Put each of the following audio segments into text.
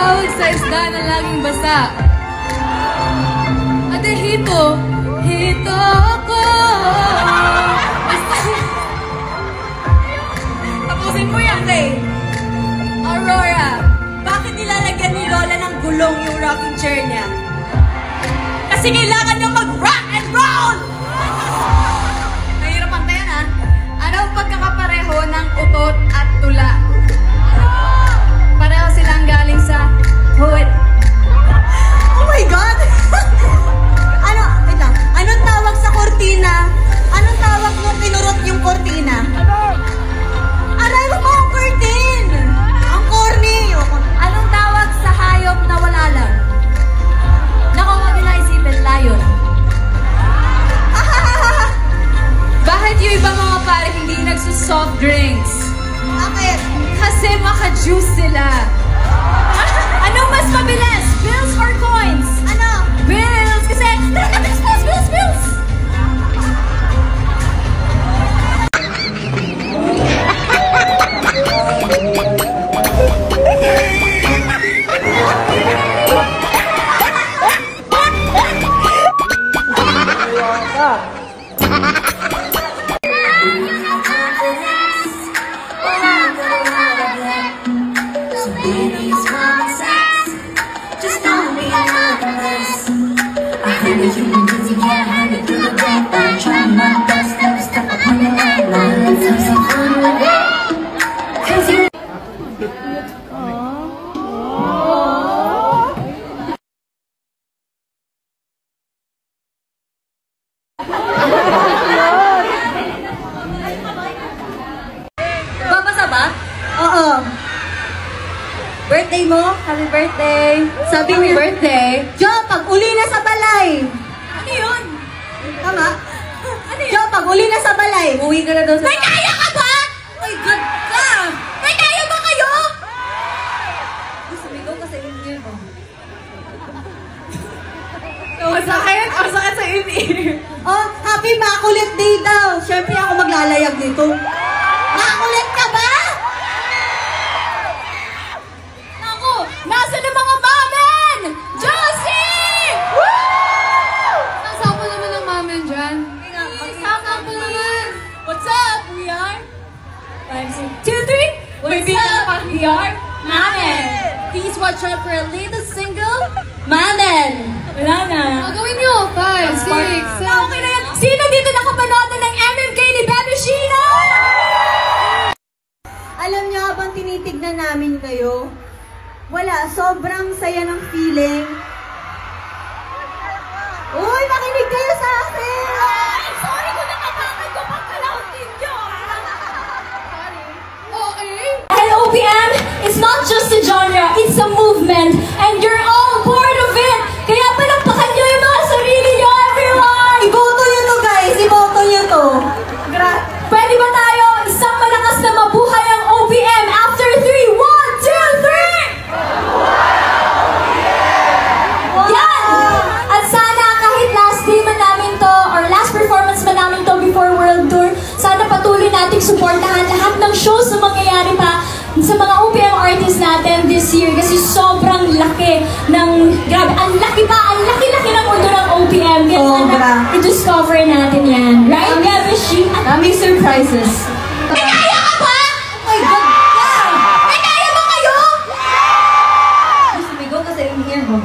tawag sa isda na laging basa? Ate, hito. Hito ko. Tapusin mo yan, Ray. Aurora, bakit nilalagyan ni Lola ng gulong yung rocking chair niya? Kasi kailangan niya mag-rock and roll! Mahirap ang tayan, ha? Ano ang pagkakapareho ng utot at tula? Pareho silang galing sa hood. Oh my God! Wait lang. Anong tawag sa kortina? Anong tawag nung pinurot yung kortina? Aray mo ang curtain! Ang corny! Anong tawag sa hayop na wala lang? Naku, wag na isipin, layon. Bakit yung ibang mga pare hindi nagsusoft drinks? Bakit? Kasi maka-juice sila. Anong mas mabilis? Bills or coins? Ano? Bills! Kasi, bills! Babasa ba? Oo. Birthday mo? Happy birthday! Sabi Happy niya, birthday! Jo, pag uli na sa balay. Ano yun? Tama? Jo, pag uli na sa balay. Uwi ka na daw sa... May kaya ka ba? My God ka! May kaya ba kayo? Sumigaw kasi in-ear mo. Masakit? Masakit sa in-ear. Oh, happy makulit day daw. Siyempre ako maglalayag nito. Makulit ka ba? Naku! Nasa na mga mamen! Josie! Woo! Nasama naman ang mamen dyan. Nasama naman. What's up? We are... 5, 6, 2, 3. What's up? We are Mamen. Please watch out for a latest single. Mamen. Wala na. Gawin nyo. 5, 6, 7. Okay na yan. Sino dito nakapanood ng MMK ni Bebe Sheila? Alam niyo habang tinitignan namin kayo, wala, sobrang saya ng feeling. Uy, makinig kayo sa akin! Sorry kung nakapangad ko pang kalahon ninyo. Okay. And OPM is not just a genre, it's a movement, and you're all part of it. Kaya palakpakan nyo yung mga sarili nyo, everyone! Iboto niyo to guys, iboto niyo to. Pwede ba tayo isang malakas na mabuhay ang OPM after 3? 1, 2, 3! Yan! At sana kahit last day man namin to, or last performance man namin to before World Tour, sana patuloy nating supportahan lahat ng shows na mangyayari pa sa mga OPM artists natin this year kasi sobrang laki ng, grabe, ang laki-laki ng mundo ng OPM. Kaya Sobra. i-discover natin yan. Right, Gabishi? Daming surprises. May kaya ka ba? Oh my God ka! May kaya ba kayo? Sumigaw kasi in-ear mo.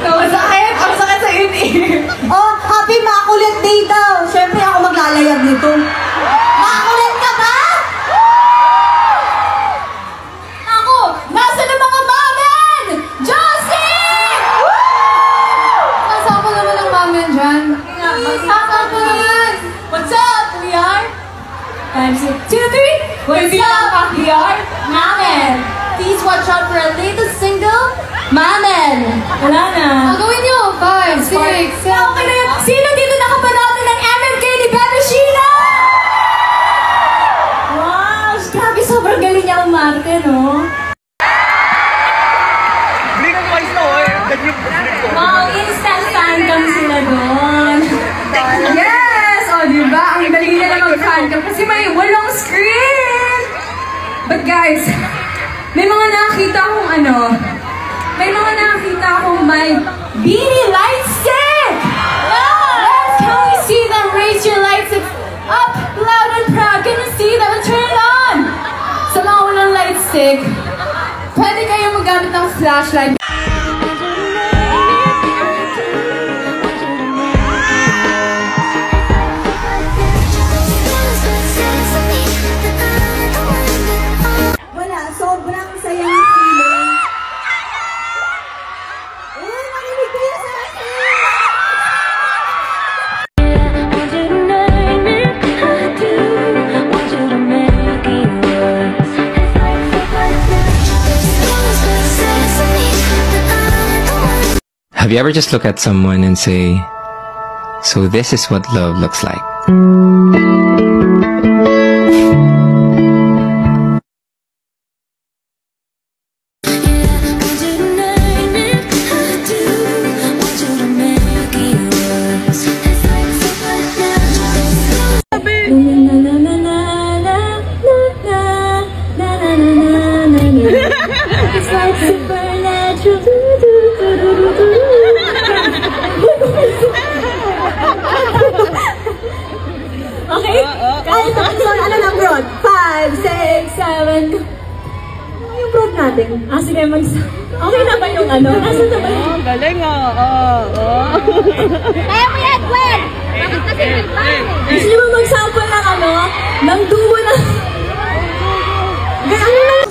Masakit. Masakit sa in-ear. Oh, happy makulit day daw. Siyempre ako maglalayag nito. Makulit ka ba? Ako, nasa na mga mamen? Josie! Nasama naman ang mamen dyan. Nasama naman. What's up? We are 5, 6, 2, 3. What's up? We are Mamen. Please watch out for a latest single, Mamen. Wala na. Gawin nyo. 5, 6, 7. Okay na yan. Sino dito nakapanood ng MMK ni Bebe Sheila? Wow! Grabe, sobrang galing niya umarte, no? Wow, instant fandom sila doon. Yes! O, diba? Ang galing nila mag-fan ka kasi may walong screen! But guys, may mga nakakita akong may beanie light stick! Yes! Can we see them? Raise your light sticks up, loud and proud. Can you see them? Turn it on! Sa mga walang light stick, pwede kayong magamit ng flashlight. Wala, sobrang sayang feeling. Uy, makinig kayo sa akin! Have you ever just looked at someone and say, so this is what love looks like? It's like supernatural. Okay? Ay, so, ano na, Brod? 5, 6, 7. Ano yung Brod natin? Sige, okay na ba yung Nasaan na ba yung... Galing Kaya mo yan, Gwen! Bakit kasi nagpang? Gusto niyo ba mag-sample ng duo na... Gano'n lang.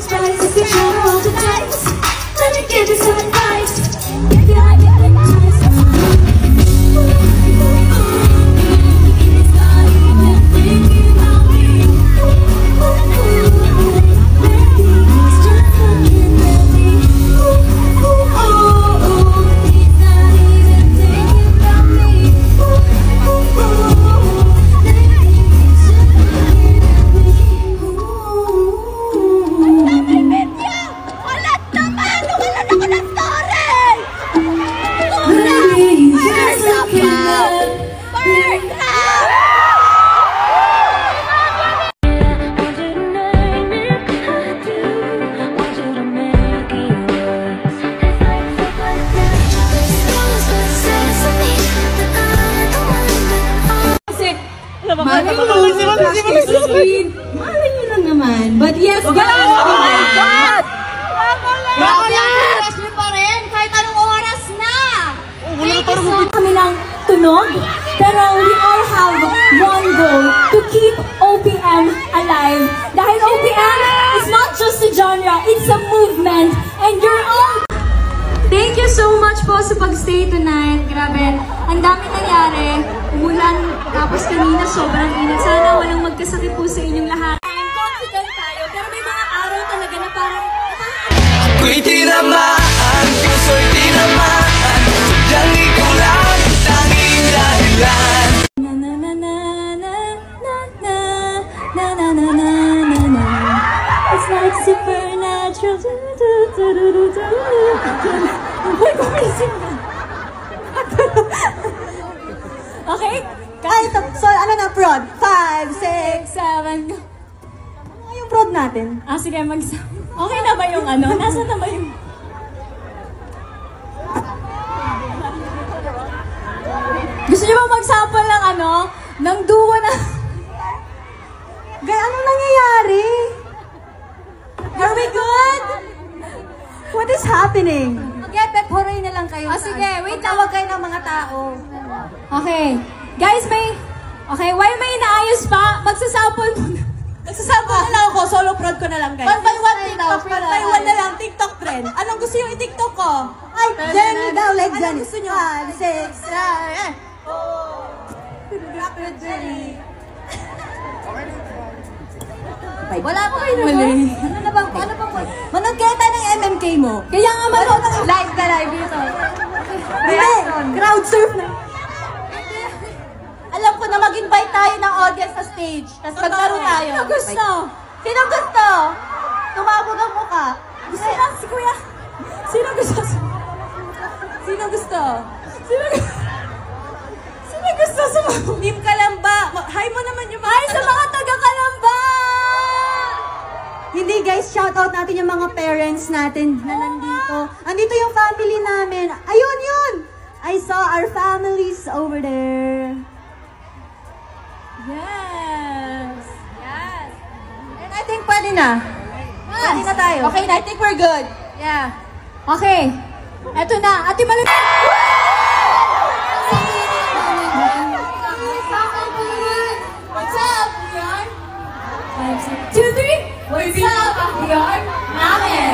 Malay nyo lang naman. But yes, guys! Oh my God! Grabe ang oras nyo pa rin, kahit anong oras na! Kami ng tunog, pero we all have one goal, to keep OPM alive. Dahil OPM is not just a genre, it's a movement, and you're all... Thank you so much po sa pag-stay tonight. Grabe, ang dami nangyari. Umulan, tapos kanina sobrang init. Sana walang magkasakit po sa inyong lahat. Confident tayo, pero may mga araw talaga na parang... Ako'y tinamaan, puso'y tinamaan, sadyang ikaw lang ang tanging dahilan. It's like supernatural. Okay? Ay, so ano na, Prod? 5, 6, 7. Ano yung Prod natin? Sige, okay na ba yung Nasaan na ba yung... Gusto niyo ba mag-sample ng duo na... Gaya, anong nangyayari? Are we good? What is happening? Okay, pep-horay na lang kayo. Sige, wait, tawag kayo ng mga tao. Okay. Guys, okay, while may inaayos pa, magsasample muna. Magsasample na lang ako, solo prod ko na lang, guys. 1 by 1 TikTok, 1 by 1 na lang, TikTok trend. Anong gusto yung i-TikTok ko? Ay, Jenny daw, like Jenny. Anong gusto nyo? 5, 6, 7. Jenny. Wala pa kayo Mali. Ano bang manood kayo tayo ng MMK mo? Kaya nga manood ng Live na live dito. Hindi, crowd surf na. Alam ko na mag-invite tayo ng audience sa stage. Tapos maglaro tayo. Sino gusto? Sino gusto? Tumabog ang muka. Gusto na, si Kuya. Sino gusto? Sino gusto? Sino gusto sumabog? Team Kalamba. Hi mo naman yung mga... Hi sa mga taga-Kalamba! Hindi guys, shoutout natin yung mga parents natin na nandito. Andito yung family namin. Ayun yun! I saw our families over there. Yes! Yes! And I think pwede na. Pwede na tayo. Okay na, I think we're good. Yeah. Okay. Eto na. Ate Malu... What's up, Leon? 5, 6, 2, 3. What's up, Leon? Mamen.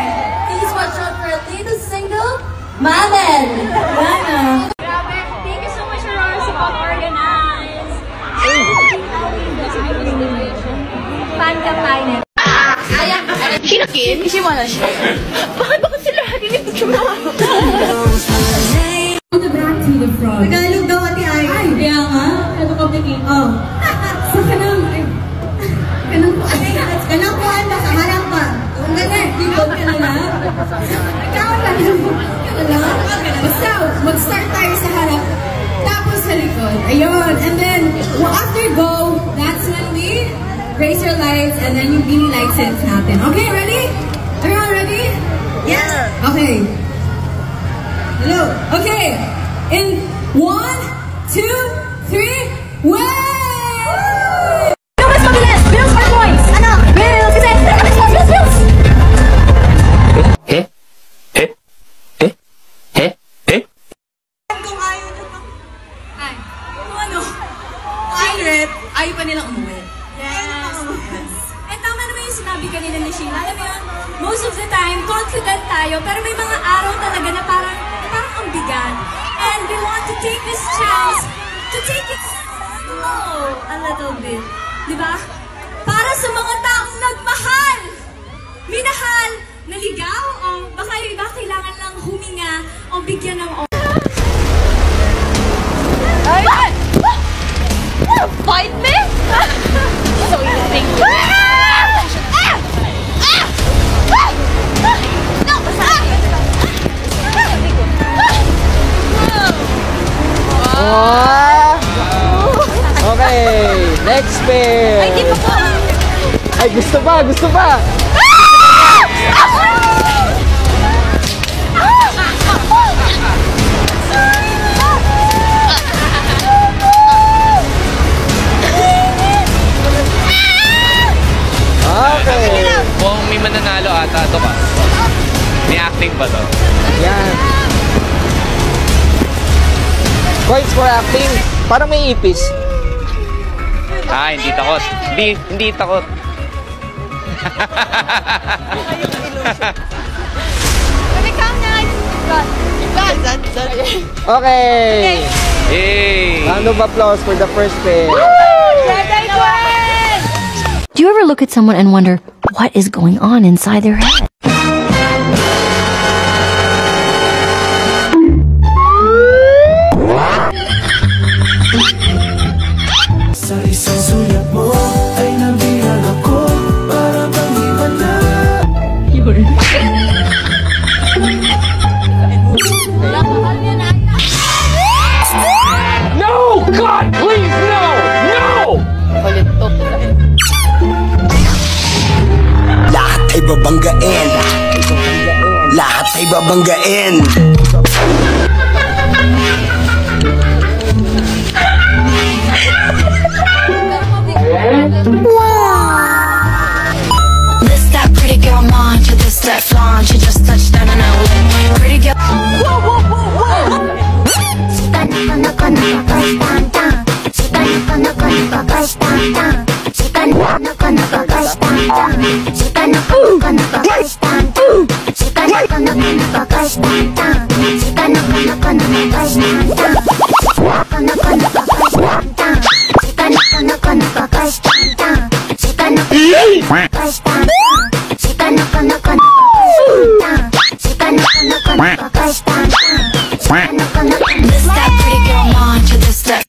Please watch out for our latest single, Mamen. Yana. Grabe. Thank you so much, Aurora, sa pag-organize. Fan ka tayo. Shinakin? Ishimana siya. Bakit sila hindi mo The back to the front. Tagalog daw, Ate Ay. Ay, kaya nga. Ito complicated. Oh. Sa kanang... Kanang po. Ganang po, anda, sa harap pa. Ang ganda. Dito ka na lang. Ikaw lang. Ka na lang. Basta, mag-start tayo sa harap. Tapos sa likod. Ayun. And then, after go, that's when we raise your lights and then yung beanie light sense natin. Okay, ready? Everyone ready? Yes. Okay. Hello. Okay. In 1, 2, 3, way! Mas mabilis! Bills or points? Ano? Bills! Kasi, bills! Kung ayaw nyo pa. Ay. Kung ano? Secret, ayaw pa nilang umuwi. Yes. Eh, tama naman yung sinabi kanina ni Sheila. Alam mo yun, most of the time, confident tayo, pero may mga araw talaga na parang ang bigat. And we want to take this chance to take it slow a little bit. Diba? Para sa mga taong nagmahal, minahal, naligaw, o baka yung iba kailangan lang huminga o bigyan ng Ayun! Fight me? So you think you... No! Okay, next pair. Ay, di pa po! Ay, gusto pa, gusto pa. Okay. Mukhang may mananalo ata. Ito ka. May acting pa to. Yan. Points for acting. Parang may ipis. Ah, hindi takot. Hindi takot. Okay. Yay! Round of applause for the first pair. Do you ever look at someone and wonder what is going on inside their head? Sa isang sulat mo ay nabihag ako para bang iba na. No! God, please, no! No! Lahat ay babanggain. Lahat ay babanggain. This that pretty girl mind, you this that flaunt, you just touched down and I went. Pretty girl. This that pretty girl mind, you this that.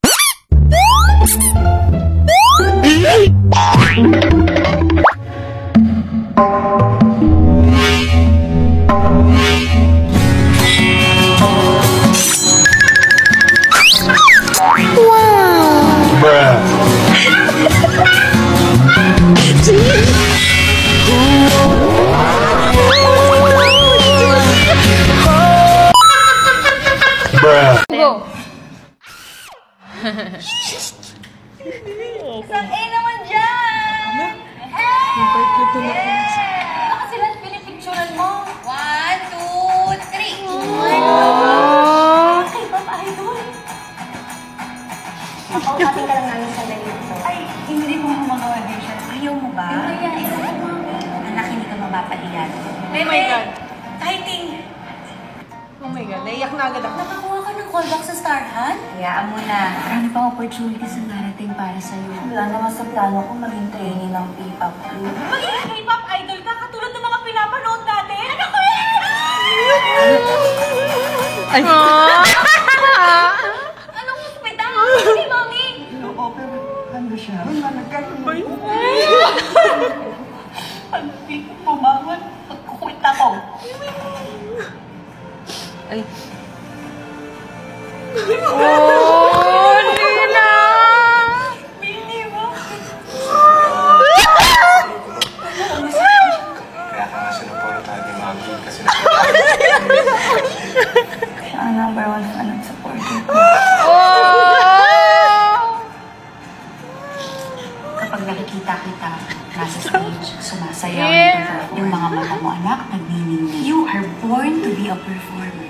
Isang A naman dyan! Baka sila pinipicturan mo. 1, 2, 3. K-pop idol. Papausapin ka lang namin sa dito. Ay, hindi mo mag-audition. Ayaw mo ba? Anak, hindi ka mapapaiyan. Oh my God. Fighting! Oh my God, naiyak na agad ako. Nakakuha ka ng callback sa Star Hunt? Hayaan mo na. Marami pang opportunities na narating para sa'yo. Wala naman sa plano ko maging trainee ng P-pop group. Maging K-pop idol ka katulad ng mga pinapanood natin. Ano ko yan? Ay! Anong hospital? Hindi, Mami. Oo, pero ano siya? Nagkaroon ba yun? Pag di ko pumangon, magkukwit ako. Ay! Oh, Lina! Bini mo? Kaya ka nga sinuportahan ni Mami kasi Siya ang number 1 fan at supporter ko. Kapag nakikita kita, nasa stage, sumasayaw, yung mga mata mo, anak, nagniningning. You are born to be a performer.